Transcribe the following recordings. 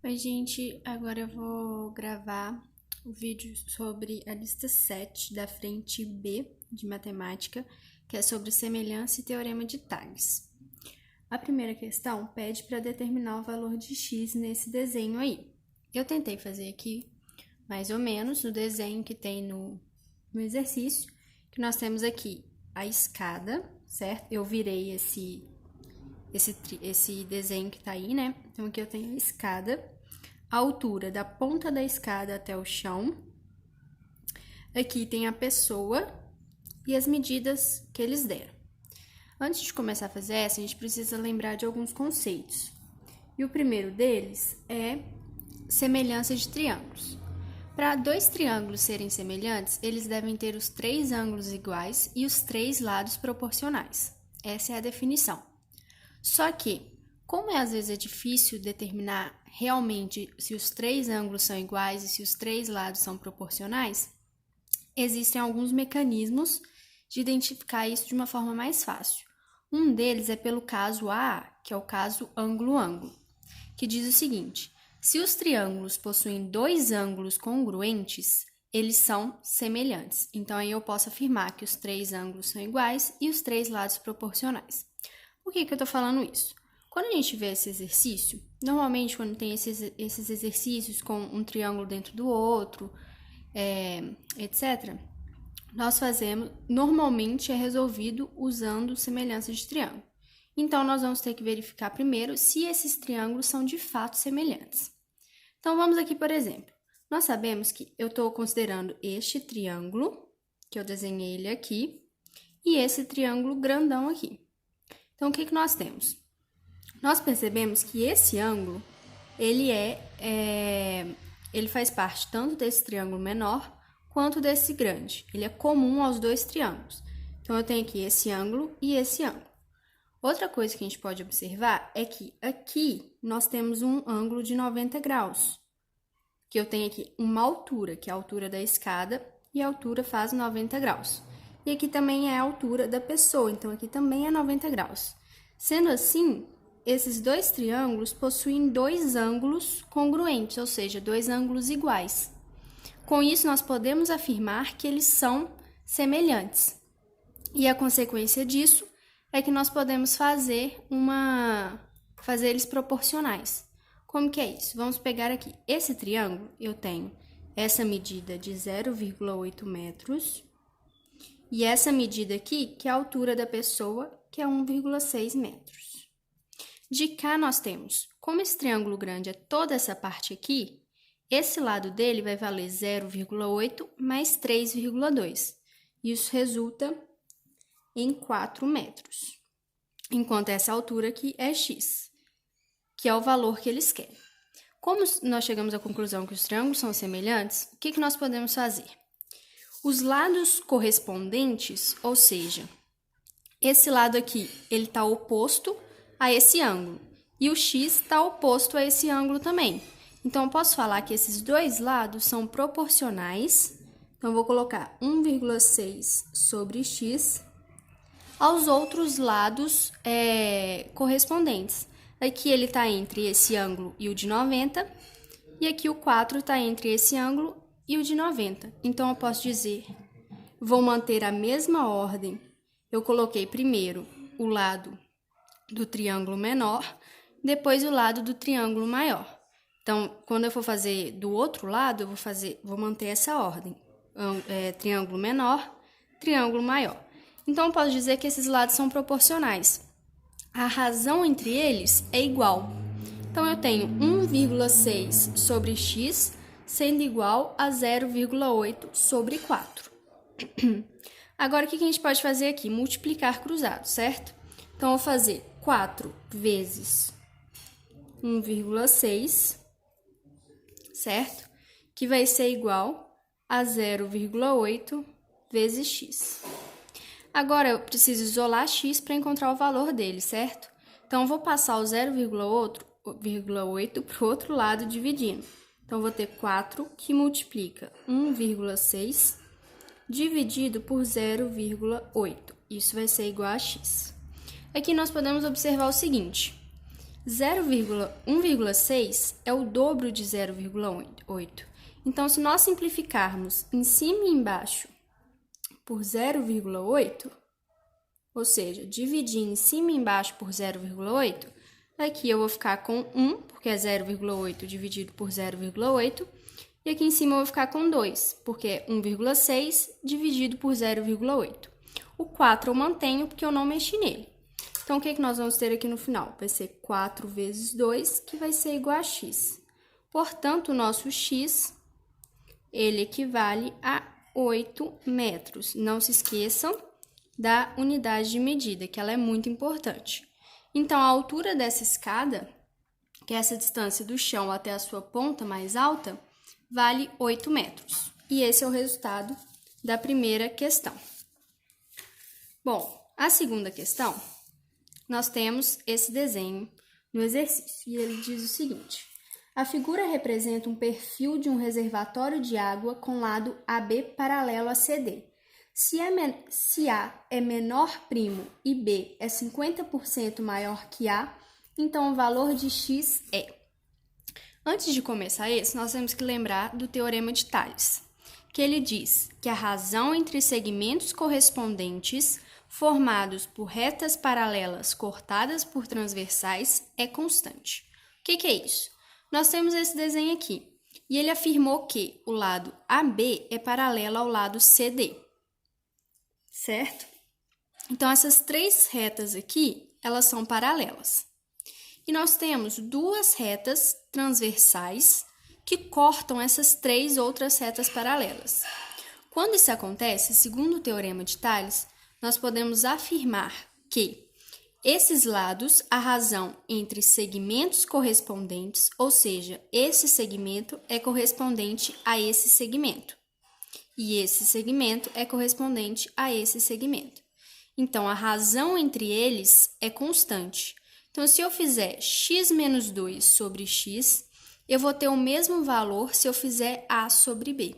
Oi, gente, agora eu vou gravar o vídeo sobre a lista 7 da frente B de matemática, que é sobre semelhança e teorema de Tales. A primeira questão pede para determinar o valor de x nesse desenho aí. Eu tentei fazer aqui, mais ou menos, no desenho que tem no exercício, que nós temos aqui a escada, certo? Eu virei esse desenho que tá aí, né? Então, aqui eu tenho a escada, a altura da ponta da escada até o chão. Aqui tem a pessoa e as medidas que eles deram. Antes de começar a fazer essa, a gente precisa lembrar de alguns conceitos. E o primeiro deles é semelhança de triângulos. Para dois triângulos serem semelhantes, eles devem ter os três ângulos iguais e os três lados proporcionais. Essa é a definição. Só que, como às vezes é difícil determinar realmente se os três ângulos são iguais e se os três lados são proporcionais, existem alguns mecanismos de identificar isso de uma forma mais fácil. Um deles é pelo caso AA, que é o caso ângulo-ângulo, que diz o seguinte: se os triângulos possuem dois ângulos congruentes, eles são semelhantes. Então, aí eu posso afirmar que os três ângulos são iguais e os três lados proporcionais. Por que eu estou falando isso? Quando a gente vê esse exercício, normalmente quando tem esses exercícios com um triângulo dentro do outro, etc., nós fazemos, normalmente é resolvido usando semelhança de triângulo. Então, nós vamos ter que verificar primeiro se esses triângulos são de fato semelhantes. Então, vamos aqui, por exemplo, nós sabemos que eu estou considerando este triângulo, que eu desenhei ele aqui, e esse triângulo grandão aqui. Então, o que nós temos? Nós percebemos que esse ângulo, ele faz parte tanto desse triângulo menor quanto desse grande. Ele é comum aos dois triângulos. Então, eu tenho aqui esse ângulo e esse ângulo. Outra coisa que a gente pode observar é que aqui nós temos um ângulo de 90 graus. Que eu tenho aqui uma altura, que é a altura da escada, e a altura faz 90 graus. E aqui também é a altura da pessoa, então aqui também é 90 graus. Sendo assim, esses dois triângulos possuem dois ângulos congruentes, ou seja, dois ângulos iguais. Com isso, nós podemos afirmar que eles são semelhantes. E a consequência disso é que nós podemos fazer eles proporcionais. Como que é isso? Vamos pegar aqui. Esse triângulo, eu tenho essa medida de 0,8 metros e essa medida aqui, que é a altura da pessoa, que é 1,6 metros. De cá nós temos, como esse triângulo grande é toda essa parte aqui, esse lado dele vai valer 0,8 mais 3,2. Isso resulta em 4 metros. Enquanto essa altura aqui é x, que é o valor que eles querem. Como nós chegamos à conclusão que os triângulos são semelhantes, o que nós podemos fazer? Os lados correspondentes, ou seja, esse lado aqui, ele está oposto a esse ângulo, e o x está oposto a esse ângulo também. Então, eu posso falar que esses dois lados são proporcionais. Então, eu vou colocar 1,6 sobre x aos outros lados correspondentes. Aqui ele está entre esse ângulo e o de 90, e aqui o 4 está entre esse ângulo e o de 90. Então, eu posso dizer, vou manter a mesma ordem. Eu coloquei primeiro o lado do triângulo menor, depois o lado do triângulo maior. Então, quando eu for fazer do outro lado, eu vou manter essa ordem. Triângulo menor, triângulo maior. Então, eu posso dizer que esses lados são proporcionais. A razão entre eles é igual. Então, eu tenho 1,6 sobre x sendo igual a 0,8 sobre 4. Agora, o que a gente pode fazer aqui? Multiplicar cruzado, certo? Então, eu vou fazer 4 vezes 1,6, certo? Que vai ser igual a 0,8 vezes x. Agora, eu preciso isolar x para encontrar o valor dele, certo? Então, eu vou passar o 0,8 para o outro lado dividindo. Então, eu vou ter 4 que multiplica 1,6 dividido por 0,8. Isso vai ser igual a x. Aqui nós podemos observar o seguinte: 1,6 é o dobro de 0,8. Então, se nós simplificarmos em cima e embaixo por 0,8, ou seja, dividir em cima e embaixo por 0,8, aqui eu vou ficar com 1, porque é 0,8 dividido por 0,8, e aqui em cima eu vou ficar com 2, porque é 1,6 dividido por 0,8. O 4 eu mantenho porque eu não mexi nele. Então, o que nós vamos ter aqui no final? Vai ser 4 vezes 2, que vai ser igual a x. Portanto, o nosso x, ele equivale a 8 metros. Não se esqueçam da unidade de medida, que ela é muito importante. Então, a altura dessa escada, que é essa distância do chão até a sua ponta mais alta, vale 8 metros. E esse é o resultado da primeira questão. Bom, a segunda questão, nós temos esse desenho no exercício, e ele diz o seguinte: a figura representa um perfil de um reservatório de água com lado AB paralelo a CD. Se A é menor primo e B é 50% maior que A, então o valor de X é. Antes de começar esse, nós temos que lembrar do Teorema de Tales, que ele diz que a razão entre segmentos correspondentes formados por retas paralelas cortadas por transversais é constante. O que é isso? Nós temos esse desenho aqui, e ele afirmou que o lado AB é paralelo ao lado CD, certo? Então, essas três retas aqui, elas são paralelas. E nós temos duas retas transversais que cortam essas três outras retas paralelas. Quando isso acontece, segundo o Teorema de Tales, nós podemos afirmar que esses lados, a razão entre segmentos correspondentes, ou seja, esse segmento é correspondente a esse segmento, e esse segmento é correspondente a esse segmento. Então, a razão entre eles é constante. Então, se eu fizer x menos 2 sobre x, eu vou ter o mesmo valor se eu fizer a sobre b.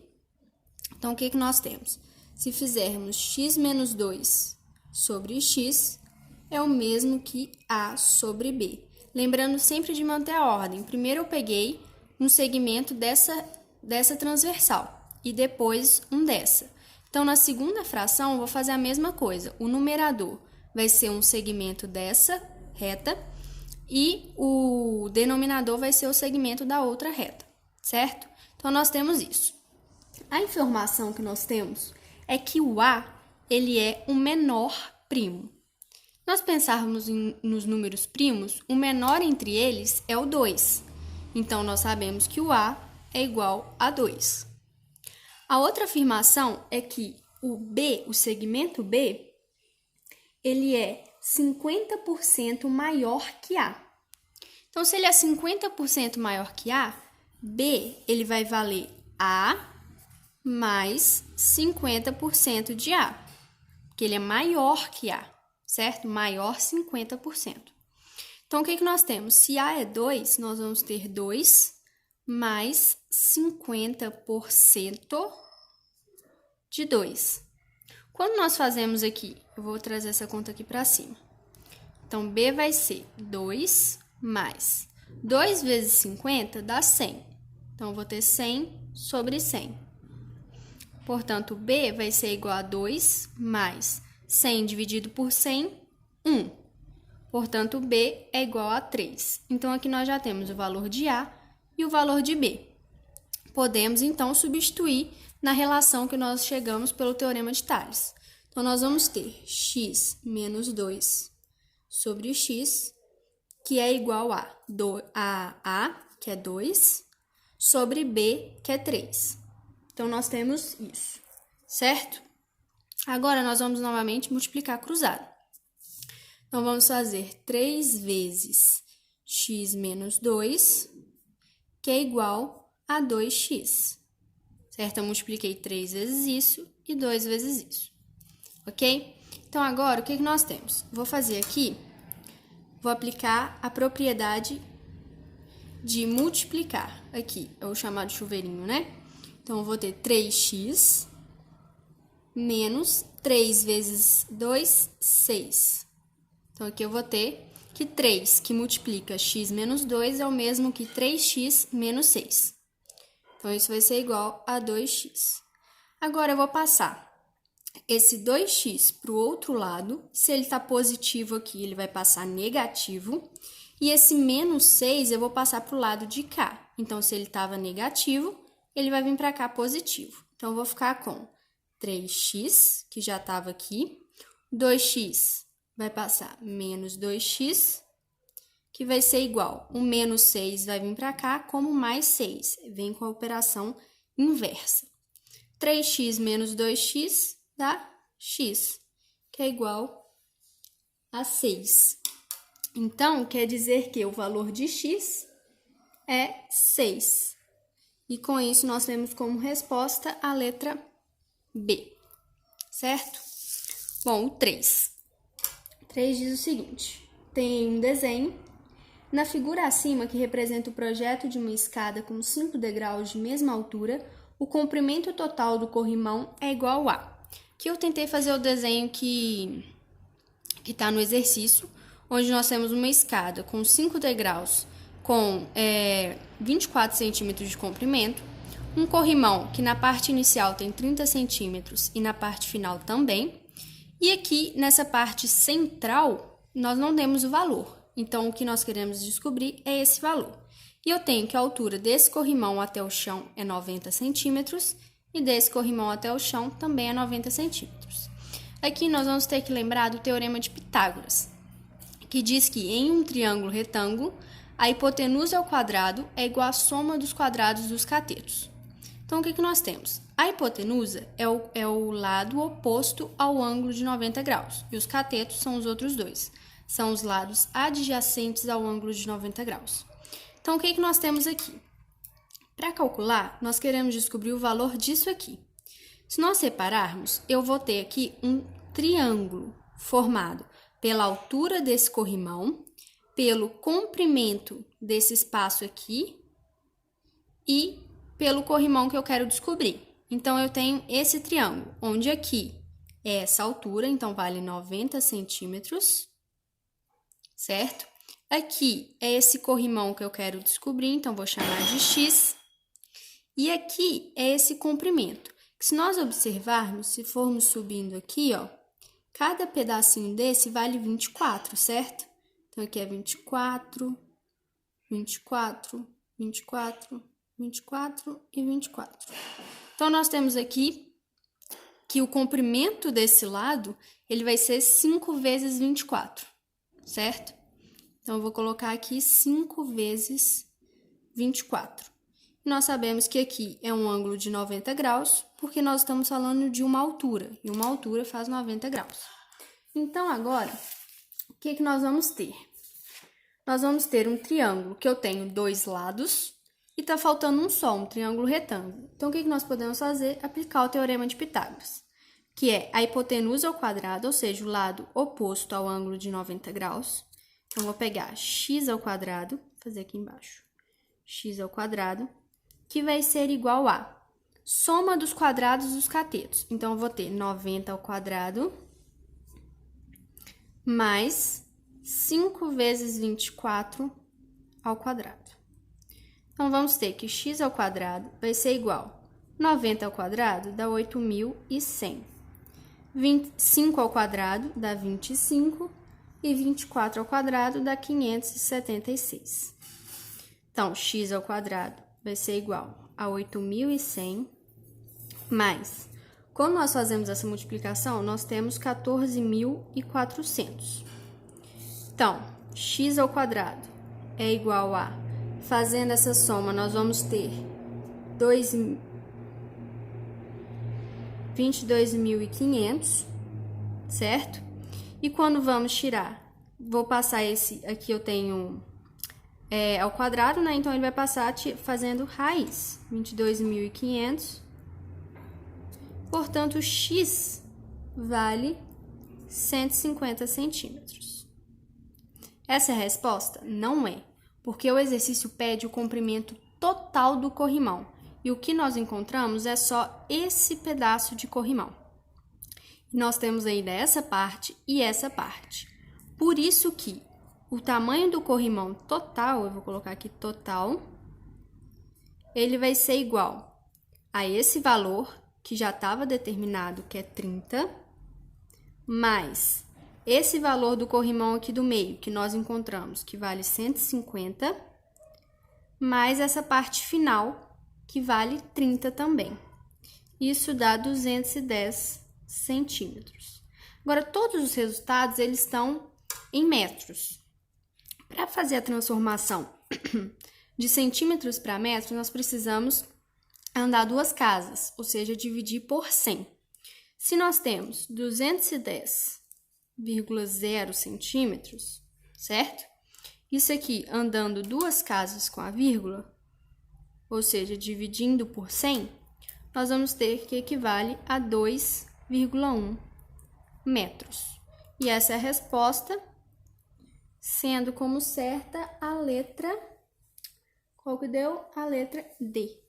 Então, o que nós temos? Se fizermos x menos 2 sobre x, é o mesmo que a sobre b. Lembrando sempre de manter a ordem. Primeiro eu peguei um segmento dessa transversal e depois um dessa. Então, na segunda fração, eu vou fazer a mesma coisa. O numerador vai ser um segmento dessa reta e o denominador vai ser o segmento da outra reta, certo? Então, nós temos isso. A informação que nós temos é que o A, ele é o menor primo. Nós pensarmos nos números primos, o menor entre eles é o 2. Então, nós sabemos que o A é igual a 2. A outra afirmação é que o B, o segmento B, ele é 50% maior que A. Então, se ele é 50% maior que A, B, ele vai valer A mais 50% de A, porque ele é maior que A, certo? Maior 50%. Então, o que nós temos? Se A é 2, nós vamos ter 2 mais 50% de 2. Quando nós fazemos aqui, eu vou trazer essa conta aqui para cima. Então, B vai ser 2 mais 2 vezes 50 dá 100. Então, eu vou ter 100 sobre 100. Portanto, B vai ser igual a 2 mais 100 dividido por 100, 1. Portanto, B é igual a 3. Então, aqui nós já temos o valor de A e o valor de B. Podemos, então, substituir na relação que nós chegamos pelo Teorema de Tales. Então, nós vamos ter x menos 2 sobre x, que é igual a A, que é 2, sobre B, que é 3. Então, nós temos isso, certo? Agora, nós vamos novamente multiplicar cruzado. Então, vamos fazer 3 vezes x menos 2, que é igual a 2x. Certo? Eu multipliquei 3 vezes isso e 2 vezes isso. Ok? Então, agora, o que nós temos? Vou fazer aqui, vou aplicar a propriedade de multiplicar. Aqui, é o chamado chuveirinho, né? Então, eu vou ter 3x menos 3 vezes 2, 6. Então, aqui eu vou ter que 3 que multiplica x menos 2 é o mesmo que 3x menos 6. Então, isso vai ser igual a 2x. Agora, eu vou passar esse 2x para o outro lado. Se ele está positivo aqui, ele vai passar negativo. E esse menos 6 eu vou passar para o lado de cá. Então, se ele estava negativo, ele vai vir para cá positivo. Então, eu vou ficar com 3x, que já estava aqui. 2x vai passar menos 2x, que vai ser igual. O menos 6 vai vir para cá como mais 6. Vem com a operação inversa. 3x menos 2x dá x, que é igual a 6. Então, quer dizer que o valor de x é 6. E com isso, nós temos como resposta a letra B, certo? Bom, o 3. O 3 diz o seguinte: tem um desenho. Na figura acima, que representa o projeto de uma escada com 5 degraus de mesma altura, o comprimento total do corrimão é igual a... Aqui eu tentei fazer o desenho que está no exercício, onde nós temos uma escada com 5 degraus com 24 centímetros de comprimento, um corrimão que na parte inicial tem 30 centímetros e na parte final também, e aqui nessa parte central nós não temos o valor, então o que nós queremos descobrir é esse valor. E eu tenho que a altura desse corrimão até o chão é 90 centímetros e desse corrimão até o chão também é 90 centímetros. Aqui nós vamos ter que lembrar do Teorema de Pitágoras, que diz que em um triângulo retângulo, a hipotenusa ao quadrado é igual à soma dos quadrados dos catetos. Então, o que nós temos? A hipotenusa é o lado oposto ao ângulo de 90 graus, e os catetos são os outros dois. São os lados adjacentes ao ângulo de 90 graus. Então, o que nós temos aqui? Para calcular, nós queremos descobrir o valor disso aqui. Se nós separarmos, eu vou ter aqui um triângulo formado pela altura desse corrimão, pelo comprimento desse espaço aqui e pelo corrimão que eu quero descobrir. Então, eu tenho esse triângulo, onde aqui é essa altura, então vale 90 centímetros, certo? Aqui é esse corrimão que eu quero descobrir, então vou chamar de x. E aqui é esse comprimento, que se nós observarmos, se formos subindo aqui, ó, cada pedacinho desse vale 24, certo? Então, aqui é 24, 24, 24, 24 e 24. Então, nós temos aqui que o comprimento desse lado, ele vai ser 5 vezes 24, certo? Então, eu vou colocar aqui 5 vezes 24. Nós sabemos que aqui é um ângulo de 90 graus, porque nós estamos falando de uma altura, e uma altura faz 90 graus. Então, agora, o que nós vamos ter? Nós vamos ter um triângulo que eu tenho 2 lados, e está faltando um só, um triângulo retângulo. Então, o que nós podemos fazer? Aplicar o Teorema de Pitágoras, que é a hipotenusa ao quadrado, ou seja, o lado oposto ao ângulo de 90 graus. Então, vou pegar x ao quadrado, vou fazer aqui embaixo, x ao quadrado, que vai ser igual a soma dos quadrados dos catetos. Então, eu vou ter 90 ao quadrado mais 5 vezes 24 ao quadrado. Então, vamos ter que x ao quadrado vai ser igual a 90 ao quadrado dá 8.100. 25 ao quadrado dá 25 e 24 ao quadrado dá 576. Então, x ao quadrado vai ser igual a 8.100 mais, quando nós fazemos essa multiplicação, nós temos 14.400. Então, x ao quadrado é igual a, fazendo essa soma, nós vamos ter 22.500, certo? E quando vamos tirar, vou passar esse, aqui eu tenho ao quadrado, né? Então, ele vai passar fazendo raiz, 22.500. Portanto, x vale 150 centímetros. Essa é a resposta? Não é, porque o exercício pede o comprimento total do corrimão. E o que nós encontramos é só esse pedaço de corrimão. Nós temos ainda essa parte e essa parte. Por isso que o tamanho do corrimão total, eu vou colocar aqui total, ele vai ser igual a esse valor que já estava determinado, que é 30, mais esse valor do corrimão aqui do meio, que nós encontramos, que vale 150, mais essa parte final, que vale 30 também. Isso dá 210 centímetros. Agora, todos os resultados, eles estão em metros. Para fazer a transformação de centímetros para metros, nós precisamos andar duas casas, ou seja, dividir por 100. Se nós temos 210,0 centímetros, certo? Isso aqui, andando duas casas com a vírgula, ou seja, dividindo por 100, nós vamos ter que equivale a 2,1 metros. E essa é a resposta, sendo como certa a letra... Qual que deu? A letra D.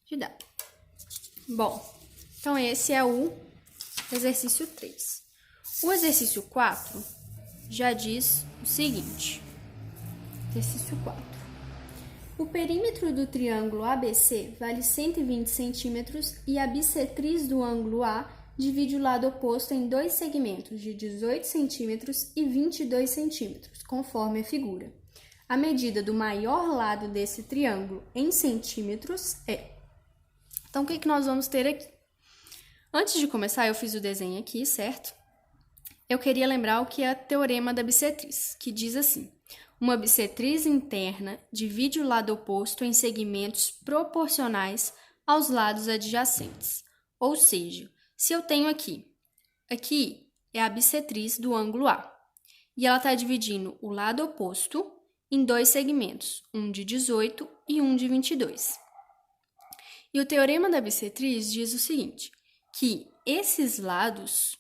De dado. Bom, então esse é o exercício 3. O exercício 4 já diz o seguinte. Exercício 4. O perímetro do triângulo ABC vale 120 centímetros e a bissetriz do ângulo A divide o lado oposto em dois segmentos de 18 centímetros e 22 centímetros, conforme a figura. A medida do maior lado desse triângulo em centímetros é... Então, o que nós vamos ter aqui? Antes de começar, eu fiz o desenho aqui, certo? Eu queria lembrar o que é o teorema da bissetriz, que diz assim: uma bissetriz interna divide o lado oposto em segmentos proporcionais aos lados adjacentes. Ou seja, se eu tenho aqui é a bissetriz do ângulo A, e ela está dividindo o lado oposto em dois segmentos, um de 18 e um de 22. E o teorema da bissetriz diz o seguinte, que esses lados,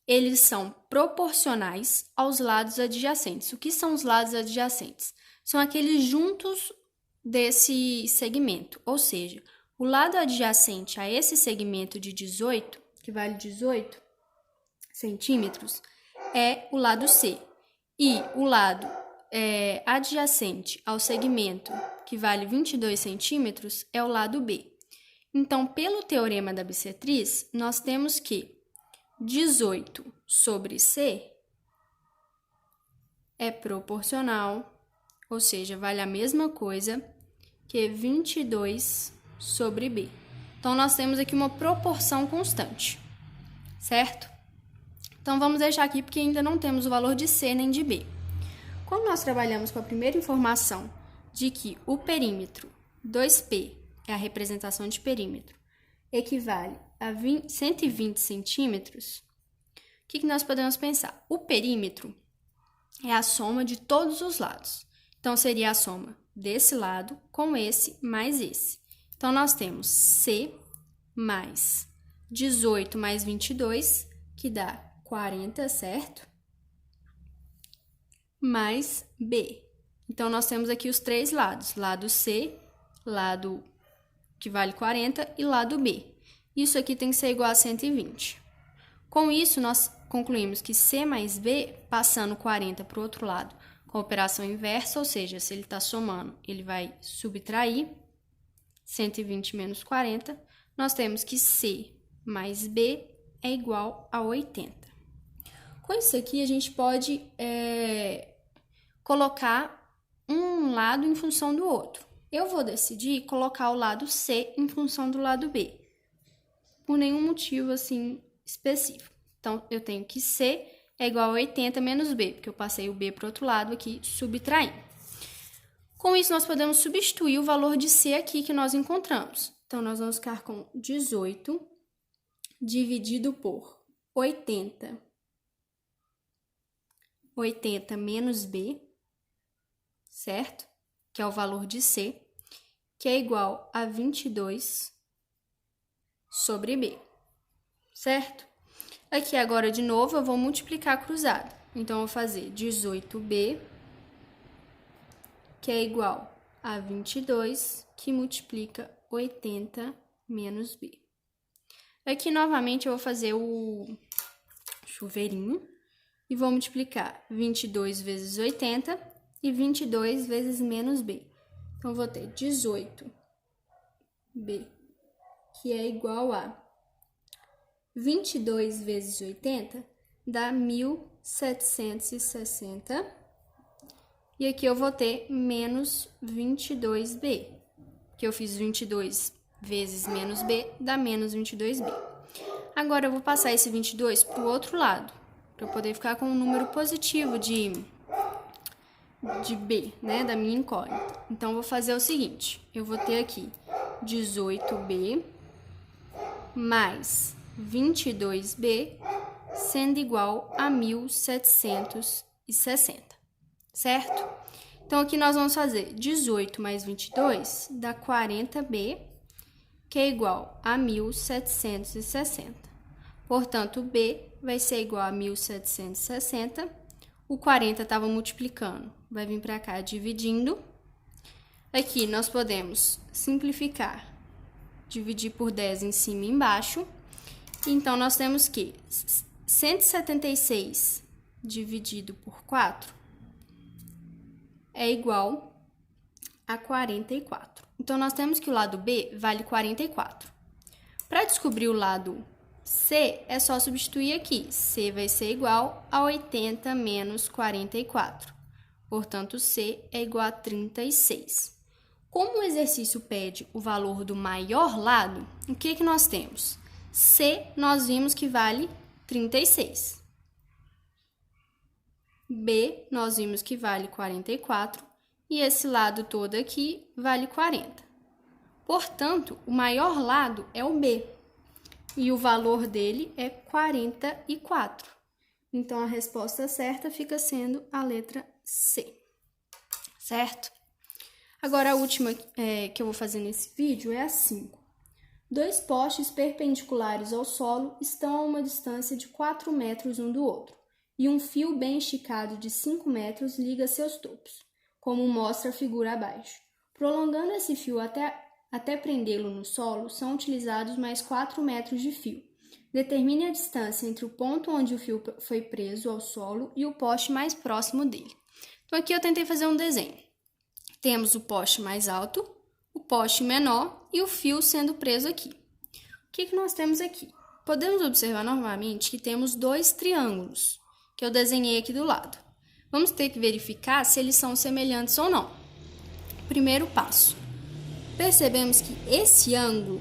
eles são proporcionais aos lados adjacentes. O que são os lados adjacentes? São aqueles juntos desse segmento, ou seja, o lado adjacente a esse segmento de 18, que vale 18 centímetros, é o lado C. E o lado adjacente ao segmento, que vale 22 centímetros, é o lado B. Então, pelo teorema da bissetriz, nós temos que 18 sobre C é proporcional, ou seja, vale a mesma coisa que 22 sobre B. Então, nós temos aqui uma proporção constante, certo? Então, vamos deixar aqui porque ainda não temos o valor de C nem de B. Quando nós trabalhamos com a primeira informação de que o perímetro 2P é a representação de perímetro, equivale a 120 centímetros, o que nós podemos pensar? O perímetro é a soma de todos os lados. Então, seria a soma desse lado com esse mais esse. Então, nós temos C mais 18 mais 22, que dá 40, certo? Mais B. Então, nós temos aqui os três lados. Lado C, lado que vale 40 e lado B. Isso aqui tem que ser igual a 120. Com isso, nós concluímos que C mais B, passando 40 para o outro lado, com a operação inversa, ou seja, se ele está somando, ele vai subtrair 120 menos 40, nós temos que C mais B é igual a 80. Com isso aqui, a gente pode colocar um lado em função do outro. Eu vou decidir colocar o lado C em função do lado B, por nenhum motivo assim específico. Então, eu tenho que C é igual a 80 menos B, porque eu passei o B para o outro lado aqui, subtraindo. Com isso, nós podemos substituir o valor de C aqui que nós encontramos. Então, nós vamos ficar com 18 dividido por 80. 80 menos B, certo? Que é o valor de C, que é igual a 22 sobre B, certo? Aqui agora, de novo, eu vou multiplicar cruzado. Então, eu vou fazer 18B, que é igual a 22, que multiplica 80 menos B. Aqui, novamente, eu vou fazer o chuveirinho e vou multiplicar 22 vezes 80 e 22 vezes menos b. Então, eu vou ter 18b, que é igual a 22 vezes 80 dá 1.760. E aqui eu vou ter menos 22b, que eu fiz 22 vezes menos b, dá menos 22b. Agora, eu vou passar esse 22 para o outro lado, para eu poder ficar com um número positivo de b, né, da minha incógnita. Então, eu vou fazer o seguinte, eu vou ter aqui 18b mais 22b sendo igual a 1.760, certo? Então, aqui nós vamos fazer 18 mais 22 dá 40b, que é igual a 1.760. Portanto, b vai ser igual a 1.760. O 40 estava multiplicando, vai vir para cá dividindo. Aqui nós podemos simplificar, dividir por 10 em cima e embaixo. Então, nós temos que 176 dividido por 4 é igual a 44. Então, nós temos que o lado B vale 44. Para descobrir o lado C, é só substituir aqui. C vai ser igual a 80 menos 44. Portanto, C é igual a 36. Como o exercício pede o valor do maior lado, o que que nós temos? C, nós vimos que vale 36. B, nós vimos que vale 44. E esse lado todo aqui vale 40. Portanto, o maior lado é o B. E o valor dele é 44. Então, a resposta certa fica sendo a letra C. Certo? Agora, a última que eu vou fazer nesse vídeo é a 5. 2 postes perpendiculares ao solo estão a uma distância de 4 metros um do outro, e um fio bem esticado de 5 metros liga seus topos, como mostra a figura abaixo. Prolongando esse fio até prendê-lo no solo, são utilizados mais 4 metros de fio. Determine a distância entre o ponto onde o fio foi preso ao solo e o poste mais próximo dele. Então, aqui eu tentei fazer um desenho. Temos o poste mais alto, o poste menor e o fio sendo preso aqui. O que nós temos aqui? Podemos observar novamente que temos 2 triângulos, que eu desenhei aqui do lado. Vamos ter que verificar se eles são semelhantes ou não. Primeiro passo. Percebemos que esse ângulo,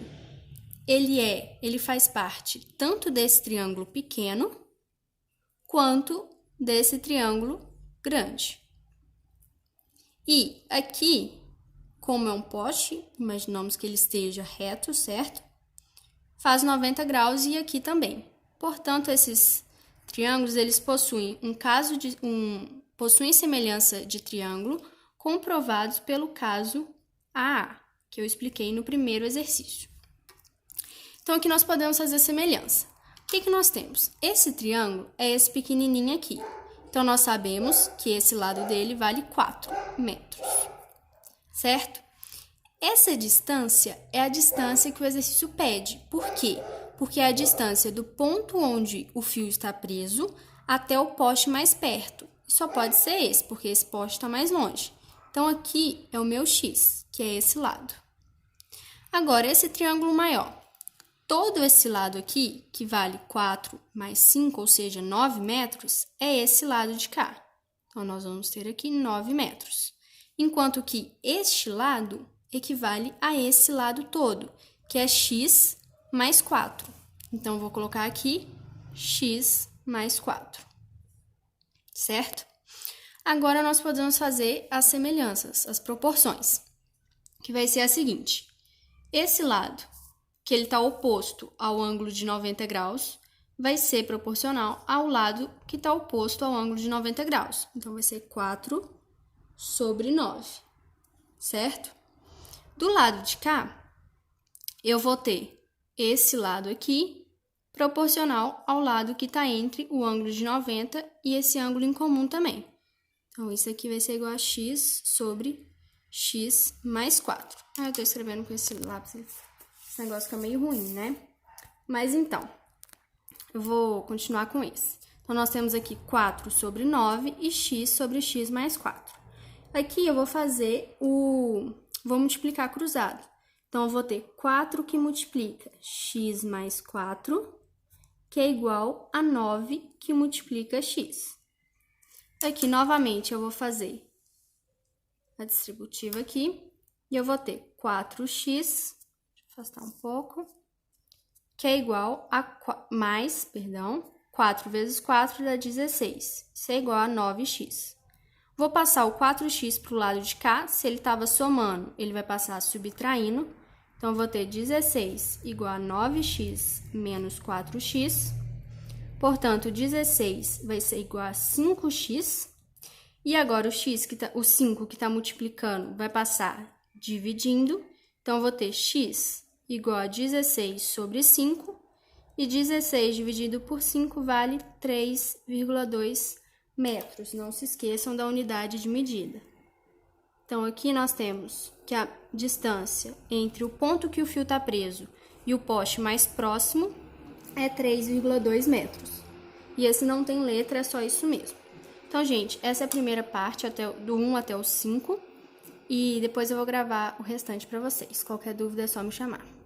ele faz parte tanto desse triângulo pequeno, quanto desse triângulo grande. E aqui, como é um poste, imaginamos que ele esteja reto, certo? Faz 90 graus e aqui também. Portanto, esses triângulos, eles possuem possuem semelhança de triângulo, comprovados pelo caso AA, que eu expliquei no primeiro exercício. Então, aqui nós podemos fazer semelhança. O que nós temos? Esse triângulo é esse pequenininho aqui. Então, nós sabemos que esse lado dele vale 4 metros, certo? Essa distância é a distância que o exercício pede. Por quê? Porque é a distância do ponto onde o fio está preso até o poste mais perto. Só pode ser esse, porque esse poste está mais longe. Então, aqui é o meu X, que é esse lado. Agora, esse triângulo maior. Todo esse lado aqui, que vale 4 mais 5, ou seja, 9 metros, é esse lado de cá. Então, nós vamos ter aqui 9 metros. Enquanto que este lado equivale a esse lado todo, que é x mais 4. Então, vou colocar aqui x mais 4. Certo? Agora, nós podemos fazer as semelhanças, as proporções, que vai ser a seguinte. Esse lado, que ele está oposto ao ângulo de 90 graus, vai ser proporcional ao lado que está oposto ao ângulo de 90 graus. Então, vai ser 4 sobre 9, certo? Do lado de cá, eu vou ter esse lado aqui proporcional ao lado que está entre o ângulo de 90 e esse ângulo em comum também. Então, isso aqui vai ser igual a x sobre x mais 4. Eu estou escrevendo com esse lápis, esse negócio fica meio ruim, né? Mas, então, eu vou continuar com esse. Então, nós temos aqui 4 sobre 9 e x sobre x mais 4. Aqui eu vou fazer vou multiplicar cruzado. Então, eu vou ter 4 que multiplica x mais 4, que é igual a 9 que multiplica x. Aqui, novamente, eu vou fazer a distributiva aqui, e eu vou ter 4x, deixa eu afastar um pouco, que é igual a 4 vezes 4 dá 16, isso é igual a 9x. Vou passar o 4x para o lado de cá, se ele estava somando, ele vai passar subtraindo, então eu vou ter 16 igual a 9x menos 4x, portanto, 16 vai ser igual a 5x, e agora o 5 que está multiplicando vai passar dividindo, então eu vou ter x igual a 16 sobre 5, e 16 dividido por 5 vale 3,2 metros. Não se esqueçam da unidade de medida. Então, aqui nós temos que a distância entre o ponto que o fio está preso e o poste mais próximo é 3,2 metros. E esse não tem letra, é só isso mesmo. Então, gente, essa é a primeira parte, do 1 até o 5. E depois eu vou gravar o restante para vocês. Qualquer dúvida é só me chamar.